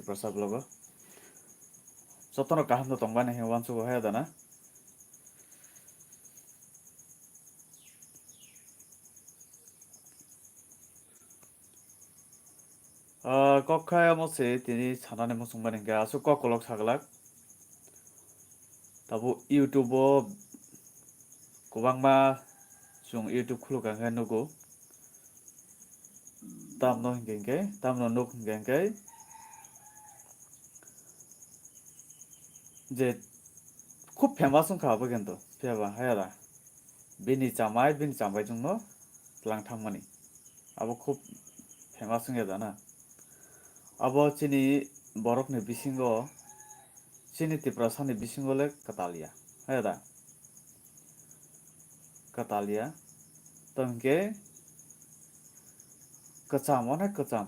Tiprasa blogo. Sotono kaham to tongba ne hewan su haya dana. Kok kaya mo se tini sanane mo sungba nengga asu kok kolok saglak. Tabu YouTube kubangma sung YouTube khuluk ang nugo. Tamno hingge tamno nuk hingge je খুব famous খাবো কিন্তু ফেবা হায়ারা বিনি চামাই jungno lang thangmani abo খুব famous জানা abo chini borokni bisingo chini tiprasani bisingole katalia hayada katalia tongke kacham onek kacham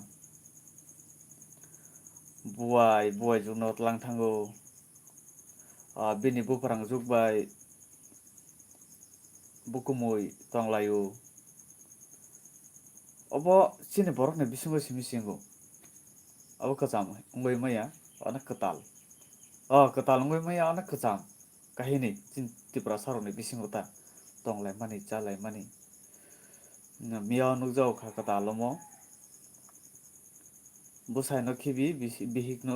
buai jungno lang thango bini buparang jukbai bukumui tonglayu obo chini borokni bisingo simisingo abo kacham ungoi maya onek ketal ketal ungoi maya onek kacham kahini chin tiprasaroni bisingota tonglai mani chalai mani miao nukjau kha katalomo busai no khibi bihik no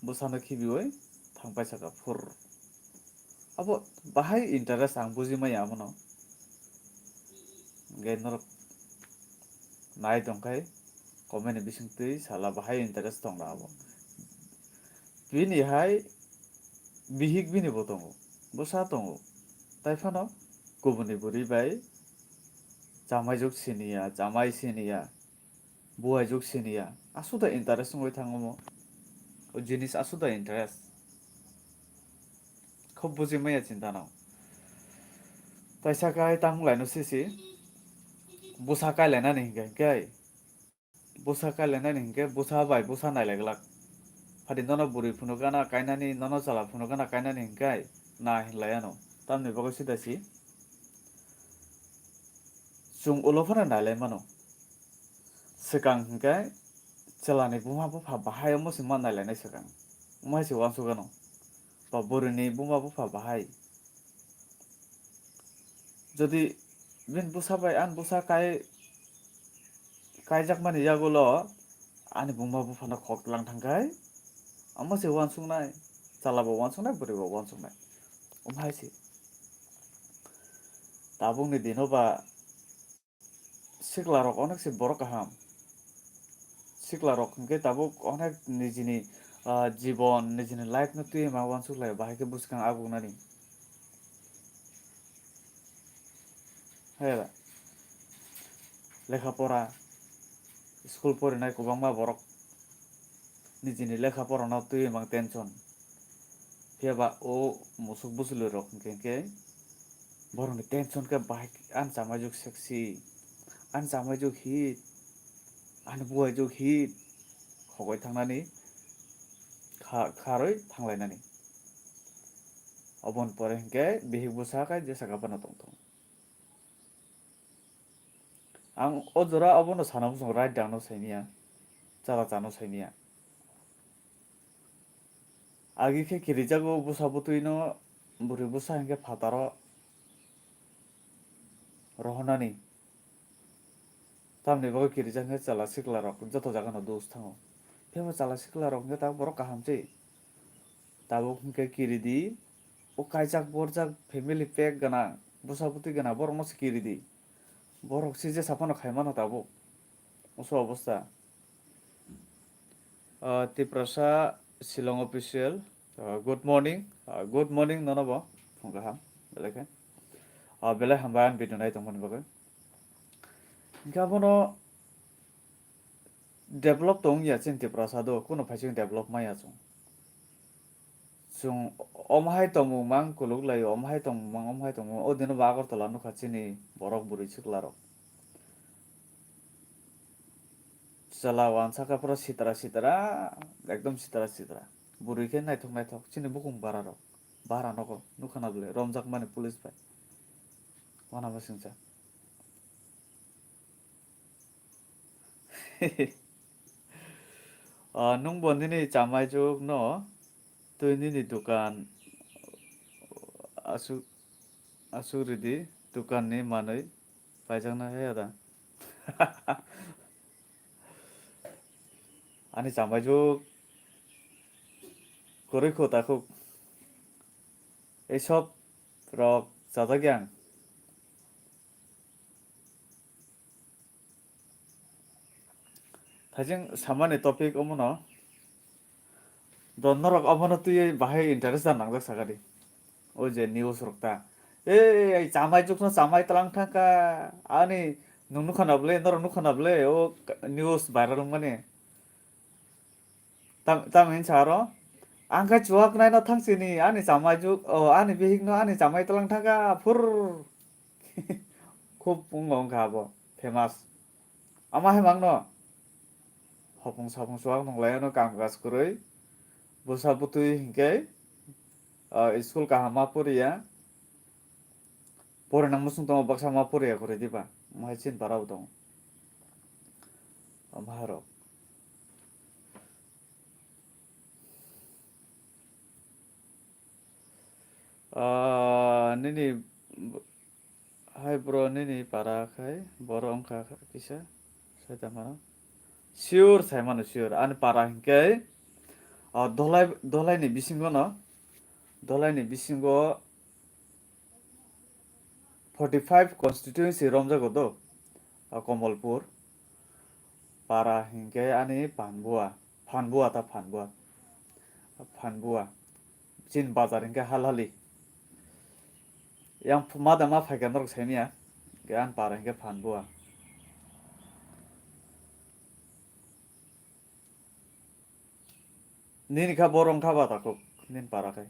busano khibi oi thangpai saka fur abo bahai interest ang buji maya mono genor nai tongkai komen bisingtui sala bahai interest tongra abo bini hai bihik bini bo tongo busa tongo taifano kubuni buri bai jamai juk jamai siniya buai juk siniya asuda interest ngoi thangomo o jinis asuda interest খুব বুজি মাইয়া চিন্তা নাও তাইসা কাই তাং Lino CC বুসা কাই লাইনা নিহিंगे kai busa kai laina nihiंगे busa bai busa nai laglak phadi nono buri phuno gana kainani nono chala phuno gana kainani hiंगे na hinlayano tamni bago sidasi chung ulofana nailai mano sekang hiंगे chelani buma bufa bahai mo sima nailainai sekang umai se wansu gano ba burini buma bufa bahai যদি bin busa bai an busa kai jak mani jagulo ani buma bufana khok lang thangkai amo se wansung nai chalabo wansung nai buribo wansung nai umhai se tabung ni dinoba sikla rok onek se borok kaham sikla rok hingke tabuk onek nijini জীবন nijini life no tui ma wansuk lai bahai ke buskang agung nani hayra lekha pora school porinai kubangma borok nijini lekha pora no tui mang tension phiaba o musuk busulu rok hingke borokni tension ke bahai an chamai juk sexy an chamai juk hit an buai juk hit khogoi thangnani kharoi thanglainani obon pore hingke bihik busa kai je saka bana tongtong ang ojora obono sanam song right down no sainiya chala chano sainiya agi ke kirijago busa butui no buri busa hingke phataro rohonani tamni bago kirijak hingke chala sikla rok joto jaga no dos thango phema chala sikla rok hingke ta borok kaham chei tabuk hingke kiridi o kaijak borjak family pack gana busa butui gana borok no kiridi borok si je sapano khaimano tabuk oso অবস্থা Tiprasa Shillong official good morning nonobo phungaham beleke belai hambayan bidunai tongmani bagai gabono develop tong ya chin Tiprasa do kono phaising develop maya chung omhai tongmung mang kuluk lai omhai tongmung odino bagor tola no khachini borok buri siklaro chala wansaka pura sitara ekdom sitara buri ke naitok chini bukum bara noko nukhana bole romjak mani police bai wana basingcha nung bo nini chamai juk no tui nini dukan asu asu ridi dukan ni manui paijak na he ada ani chamai juk koroi kho takuk এইসব rock জাদা জ্ঞান थाइजों सामानि topic अमनो दन्नरक अमनो तुई बाहाय interest जानांगौ सागारि ओ जे news रक्ता ए जामाय जुगनो जामाय तलां थाका आनि नुनु खानाबले नर नु खानाबले ओ निउस भाइरल माने ताम हिन सारो आंखा जुवाक नायना थांसिनि आनि जामाय जुग ओ आनि बिहिगनो आनि जामाय तलां थाका फुर खुब बुंबाव गाबो फेमास आमा हे मांनो hopong sapong suak nong layan no kam gas kurui busa putui hingke school kahama puria pore nang musung tong baksa ma puria kore diba mahai chin parau tong amharo nini hai bro nini para kai boro ongka kisa saya tamano sure saya mano sure an para hingke dolai ni bisingo no dolai ni bisingo 45 constituency romjago do Komolpur para hingke ani Panbua ta Panbua Chin bazar hingke halali yang mada ma phaikan rok saimia gan para hingke Panbua nin kha borong kha ba takuk nin para kai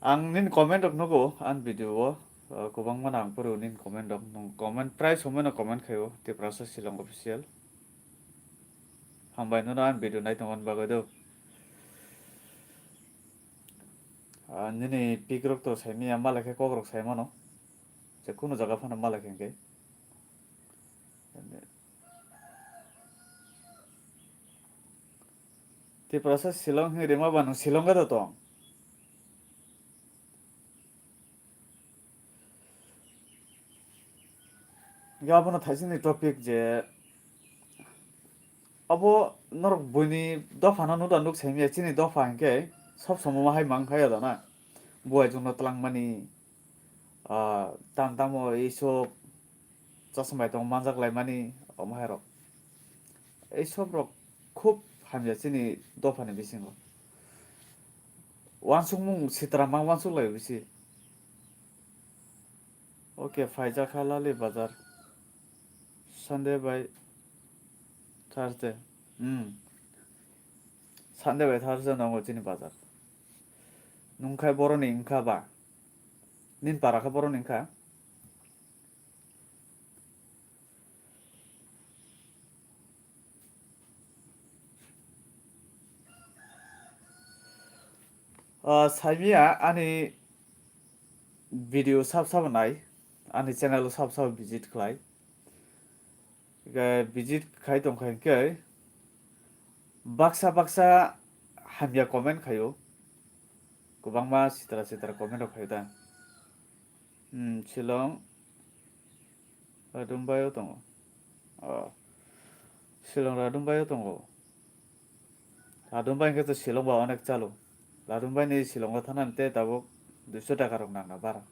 ang nin comment rok nogo an video kubang mana ang puru nin comment rok nong comment price homena comment khayo Tiprasa Shillong official hambai no an video nai tongon bagodo nini pik rok to saimia malakhe kok rok saimano je kuno jaga phana malakhe hingke Tiprasa Shillong hing rema banu Shillong ga to गाबोनो थाइजोंनि topic जे अब नरक बुनि दफा न नुदा नुक सेमिया चिनि दफा हंके सब समय माहाय मांखाया दाना बुआय जुनो तलां मानि ताम तामो এইসব চশমায় তো মানজাক লাই মানি অমাহায় রক এইসব রক খুব হামিয়া চিনি দফানি বিসিঙ্গ ওয়ানসুক মুং সিতরা মাং ওয়ানসুক লাই বিসি ওকে ফাইজা খালালি বাজার Sunday by Thursday. Sunday by Thursday nong chini bazar. Nungkai boroni ingka ba. Nin para ka boroni ingka. Saimia ani video sab nai ani channel sab visit khlai. Visit khai tong khai ke baksa hamya comment khayo kubangma sitara comment rok khayo da Shillong Radumbayo tongo Shillong Radumbayo tongo Radumbai ke to Shillong ba onek chalo Radumbai ni Shillong thanan te tabo 200 টাকা rok nangna bara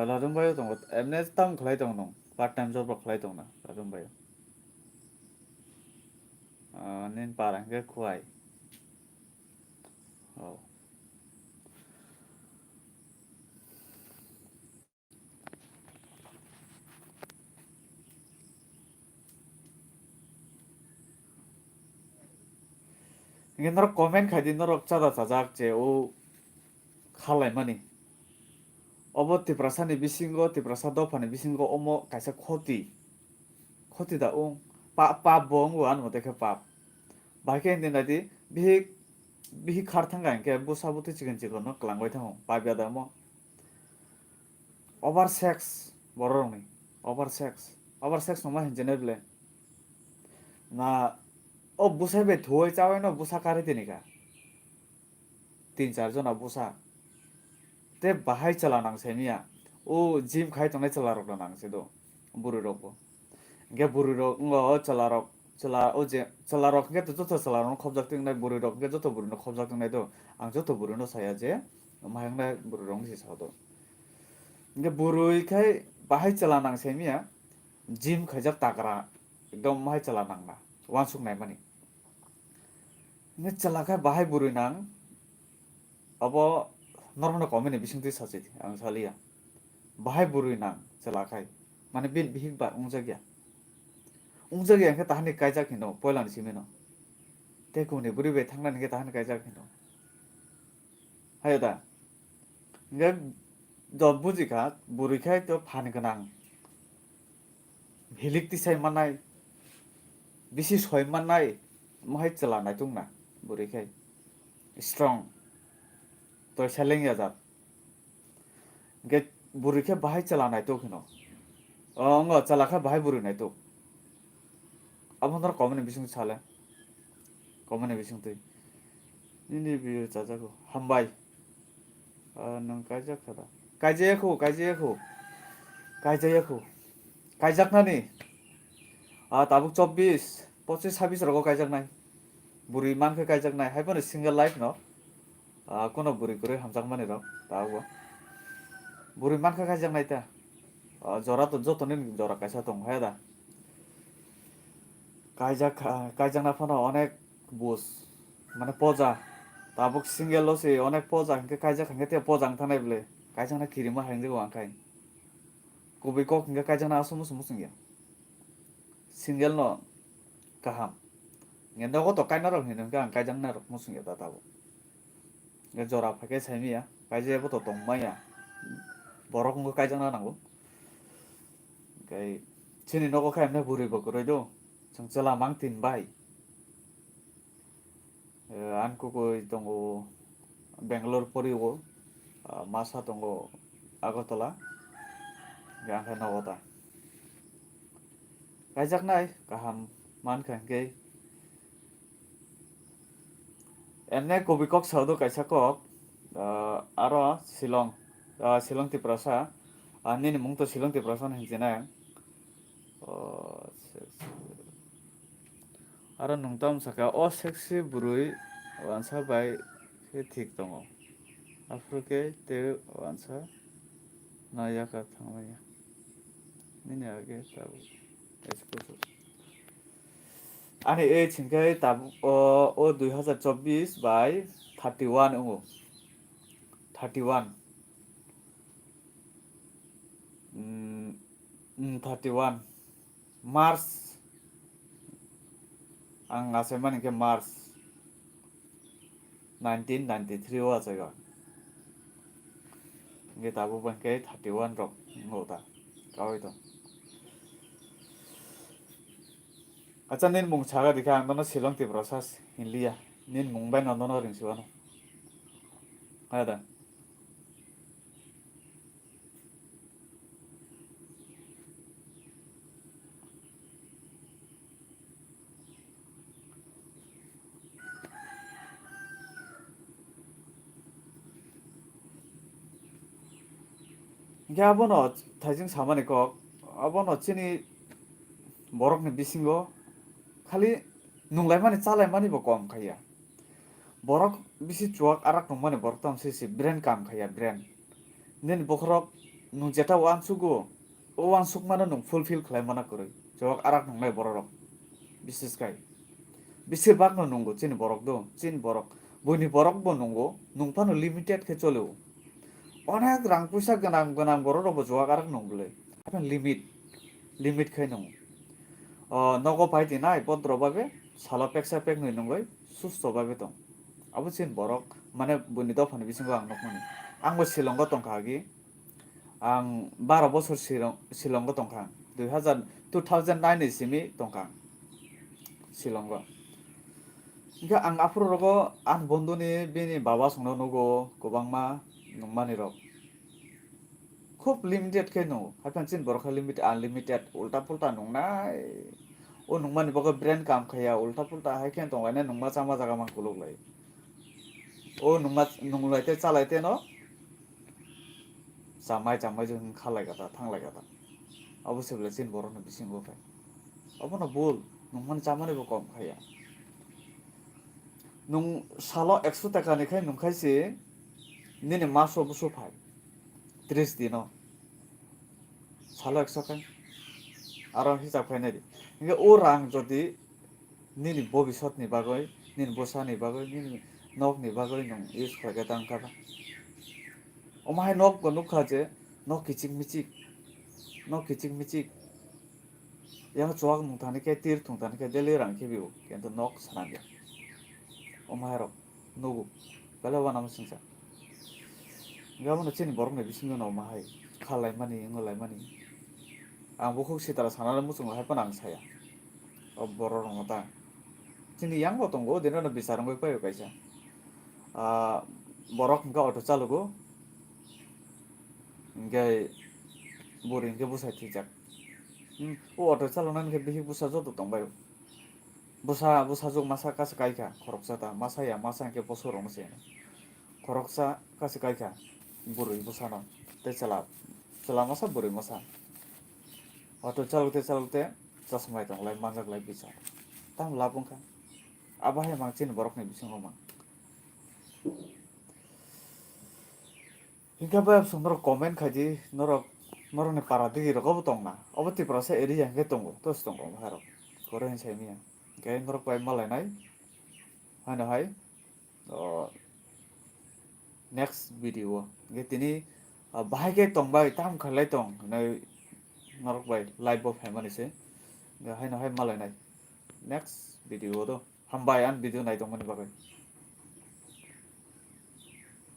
Ladumbai tongo emne tam khlai tong nong part time job rok khlai tong na Ladumbai nin parang ke khuai ngen norok comment khai din norok chada chajak je o khalai mani obo Tiprasa ni bisingo Tiprasa dofani bisingo omo kaisa khoti da ong pap bong wan mo dekhe pap baike din dadi bihik bihi khar thanga ke busa buti chicken chicken no klangbai thango pabya damo over sex borong ni over sex no ma hinjene ble na o busa be thoi chawe no busa kare tinika 3-4 jona busa te bahai chala nang semia o gym khai tongai chala rok nang se do buru rok bo ge buru rok ngo chala rok chala o je chala rok ge to joto chala rok khobjak ting nai buru rok ge joto buru no khobjak ting nai do ang joto buru no saya je mahang nai buru rong si sa do ge buru khai bahai chala nang semia gym khaijak takra ekdom mahai chala nang na wansuk nai mani nge chala khai bahai buru nang abo normal comment bisingtui sachi ang salia bahai buru nang chala khai mane bil bihik ba ungjagya ke tahani kaijak hino poilan simeno te kuni buri be thangnan ke tahani kaijak hino hayada nge do bujika buri khai to phan ganang hilik tisai manai bisi soi manai mahai chala nai tungna buri khai strong to seleng ya jat nge buri khai bahai chala nai to hino ngo chala khai bahai buri nai to abondar comment bising chale comment bising tui nini bi jajago hambai nang kaijak kada kaijayako kaijaknani tabuk 24 25 26 rogo kaijaknai buri manke kaijaknai haibano single life no kono buri kore hamjakmani rok tago buri manke kaijaknai ta jora to jotonin jora kaisa tong hayada kaijakna phano onek bus মানে Puja tabuk single lo se onek poja hingke kaijak hingke te pojang thanai bole kaijakna kirima haingjago angkai kubi kok hingke kaijakna asum musum musungya single no kaham nge nogo to kaina rok hino hingke ang kaijakna rok musungya ta tabo nge jora phake saimia kaijabo to tongmaya borok hingke kaijakna nango kai chini nogo khaimna buri bo koroi do changchala mangtin bai ankukui tongo Bangalore poriwo masa tongo Agartala yang kai nogota kaijaknai kaham mankha hingke enne kobikok saudo kaisa kok aro Silong Tiprasa nini mung to Silong Tiprasa hingchina aro nungtam saka o sexy burui wansa bai ke thik tongo afroke te wansa naya ka thangmaya nini age tabu esposo ani e chingkai tabu o 2024 bai 31 ungo 31 31 March ang aseman ke March 1993 wa jaga nge tabu bangke 31 rok ngota kawai to acha nin mung chaga dikha ang dono Silong Tiprasa hinliya nin mumbai nondono ringsiwano ada nge abono thaijing samani kok abono chini borokni bisingo khali nunglaimani chalaimani bo kom khaya borok bisi chuak arak nungmani borok tam sisi brain kam khaya brain nin bokrok nung jeta wansugo o wansuk mana nung fulfill khlaimana koroi chuak arak nunglai borok bisis kai বেশিরভাগ no nunggo chini borok do chin borok boni borok bo nunggo nungpano limited ke choleo onek rang puisa ganang ganang borok robo joa karak nungle apan limit khai nung nogo paiti nai podro babe sala peksa pek nui nungloi susto babe tong abo chin borok mane boni dofani bisingo ang nokmani angbo silongo tongkhagi ang 12 bosor silongo tongkha 2009 ni simi tongkha silongo Hingke ang afro an bonduni bini baba songno nugo kobangma nongmani rok খুব limited ke no hapan chin borok limited unlimited ulta pulta nongnai o nongmani bogo brand kam khaya ulta pulta hai khen tongai nongma chama jaga man kuloglai o nongma nonglaite chalaite no jamai jamai jong khalai gata thanglai gata obosai bele chin borok ni bisingo fai obono bul nongmani chamani bo kom khaya nong salo 100 টাকা ni khai nongkhaisi nini maso buso phai 30 dino salo 100 khai aro hisab khainai di hingke o rang jodi nini bobisot ni bagoi nini bosa ni bagoi nini nok ni bagoi nong use khaike tangka ba omahai nok bo nukha je nok kichik michik yang chuak nong thani ke tir thong thani ke deli rang ke biu kento nok sanangya omahai rok nugu bele wana musingsa gamono chini borok ni bisingo no omahai khalai mani ngolai mani ang bo khuk sitara sanare musung hai pan ang saya o borok rong ta chini yang bo tongo dino no bisarang goi payo kaisa borok hingke auto chalugo hingke buri hingke busai thijak o auto chalona hingke bihik busa joto tongbai busa jok masa kasa kaika khoroksa ta masa hingke boso rong se khoroksa kasa kaika buri busa no tei chela masa buri masa auto chalute chasmai tonglai manjaklai bisar tam labungkha abahai mang chini borok ni bisingo mang hingke ba song norok comment khaidi norok ni para digi rok obo tongna obo Tiprasa area hingke tongo tos tongo omahai rok kore hinsai mia hingke norok bai malainai haino hai next video hingke tini bahai ke tongbai tam khailai tong nei norok bai live bo phaimani se haino hai malainai next video do hambai an video nai tongmani bagai